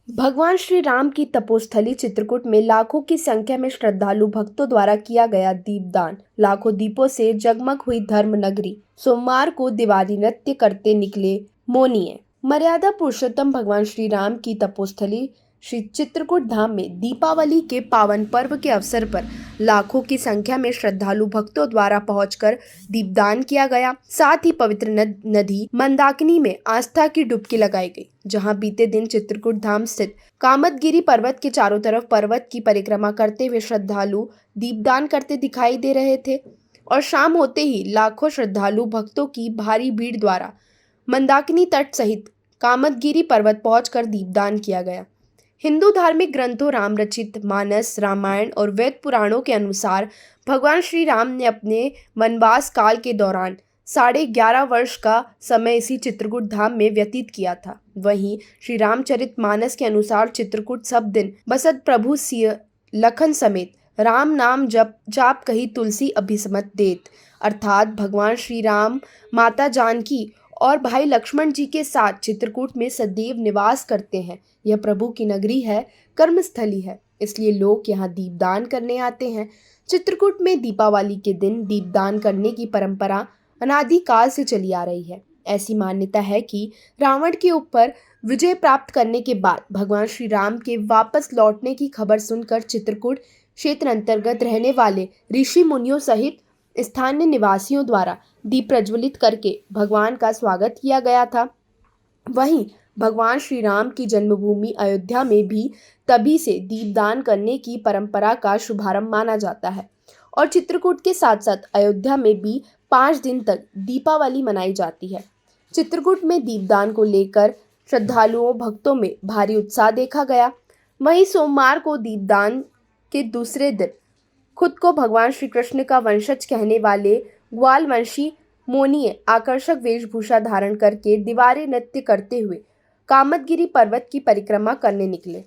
भगवान श्री राम की तपोस्थली चित्रकूट में लाखों की संख्या में श्रद्धालु भक्तों द्वारा किया गया दीपदान। लाखों दीपों से जगमग हुई धर्म नगरी। सोमवार को दिवाली नृत्य करते निकले मोनिये। मर्यादा पुरुषोत्तम भगवान श्री राम की तपोस्थली श्री चित्रकूट धाम में दीपावली के पावन पर्व के अवसर पर लाखों की संख्या में श्रद्धालु भक्तों द्वारा पहुंचकर दीपदान किया गया। साथ ही पवित्र नदी मंदाकिनी में आस्था की डुबकी लगाई गई, जहां बीते दिन चित्रकूट धाम स्थित कामदगिरी पर्वत के चारों तरफ पर्वत की परिक्रमा करते हुए श्रद्धालु दीपदान करते दिखाई दे रहे थे। और शाम होते ही लाखों श्रद्धालु भक्तों की भारी भीड़ द्वारा मंदाकिनी तट सहित कामदगिरी पर्वत पहुंचकर दीपदान किया गया। हिंदू धार्मिक ग्रंथों रामरचित मानस, रामायण और वेद पुराणों के अनुसार भगवान श्री राम ने अपने वनवास काल के दौरान 11.5 वर्ष का समय इसी चित्रकूट धाम में व्यतीत किया था। वहीं श्री रामचरित मानस के अनुसार चित्रकूट सब दिन बसत प्रभु सिय लखन समेत राम नाम जप जाप कही तुलसी अभिसमत देत, अर्थात भगवान श्री राम माता जानकी और भाई लक्ष्मण जी के साथ चित्रकूट में सदैव निवास करते हैं। यह प्रभु की नगरी है, कर्मस्थली है, इसलिए लोग यहाँ दीपदान करने आते हैं। चित्रकूट में दीपावली के दिन दीपदान करने की परंपरा अनादिकाल से चली आ रही है। ऐसी मान्यता है कि रावण के ऊपर विजय प्राप्त करने के बाद भगवान श्री राम के वापस लौटने की खबर सुनकर चित्रकूट क्षेत्र अंतर्गत रहने वाले ऋषि मुनियों सहित स्थानीय निवासियों द्वारा दीप प्रज्वलित करके भगवान का स्वागत किया गया था। वहीं भगवान श्री राम की जन्मभूमि अयोध्या में भी तभी से दीपदान करने की परंपरा का शुभारंभ माना जाता है और चित्रकूट के साथ साथ अयोध्या में भी 5 दिन तक दीपावली मनाई जाती है। चित्रकूट में दीपदान को लेकर श्रद्धालुओं भक्तों में भारी उत्साह देखा गया। वहीं सोमवार को दीपदान के दूसरे दिन खुद को भगवान श्री कृष्ण का वंशज कहने वाले ग्वालवंशी मोनिये आकर्षक वेशभूषा धारण करके दीवारी नृत्य करते हुए कामदगिरी पर्वत की परिक्रमा करने निकले।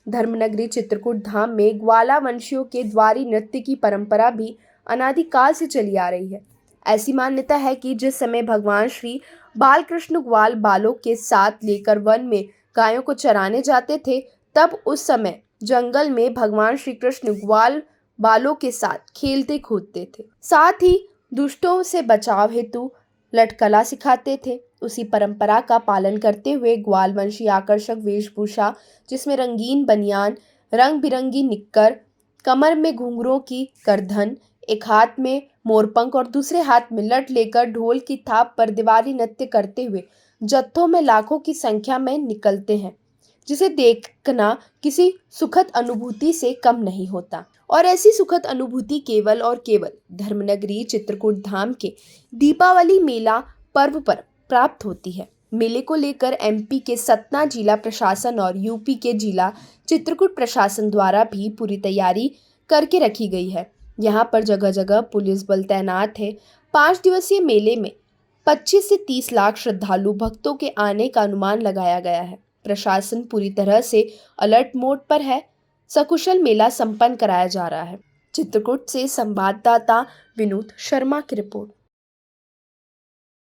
धर्मनगरी चित्रकूट धाम में ग्वाला वंशियों के द्वारी नृत्य की परंपरा भी अनादिकाल से चली आ रही है। ऐसी मान्यता है कि जिस समय भगवान श्री बालकृष्ण ग्वाल बालों के साथ लेकर वन में गायों को चराने जाते थे, तब उस समय जंगल में भगवान श्री कृष्ण ग्वाल बालों के साथ खेलते कूदते थे। साथ ही दुष्टों से बचाव हेतु लटकला सिखाते थे। उसी परंपरा का पालन करते हुए ग्वालवंशी आकर्षक वेशभूषा, जिसमें रंगीन बनियान, रंग बिरंगी निक्कर, कमर में घुंघरूओं की करधन, एक हाथ में मोरपंख और दूसरे हाथ में लठ लेकर ढोल की थाप पर दिवाली नृत्य करते हुए जत्थों में लाखों की संख्या में निकलते हैं, जिसे देखना किसी सुखद अनुभूति से कम नहीं होता। और ऐसी सुखद अनुभूति केवल और केवल धर्मनगरी चित्रकूट धाम के दीपावली मेला पर्व पर प्राप्त होती है। मेले को लेकर एमपी के सतना जिला प्रशासन और यूपी के जिला चित्रकूट प्रशासन द्वारा भी पूरी तैयारी करके रखी गई है। यहाँ पर जगह जगह पुलिस बल तैनात है। 5 दिवसीय मेले में 25 से 30 लाख श्रद्धालु भक्तों के आने का अनुमान लगाया गया है। प्रशासन पूरी तरह से अलर्ट मोड पर है। सकुशल मेला संपन्न कराया जा रहा है। चित्रकूट से संवाददाता विनोद शर्मा की रिपोर्ट।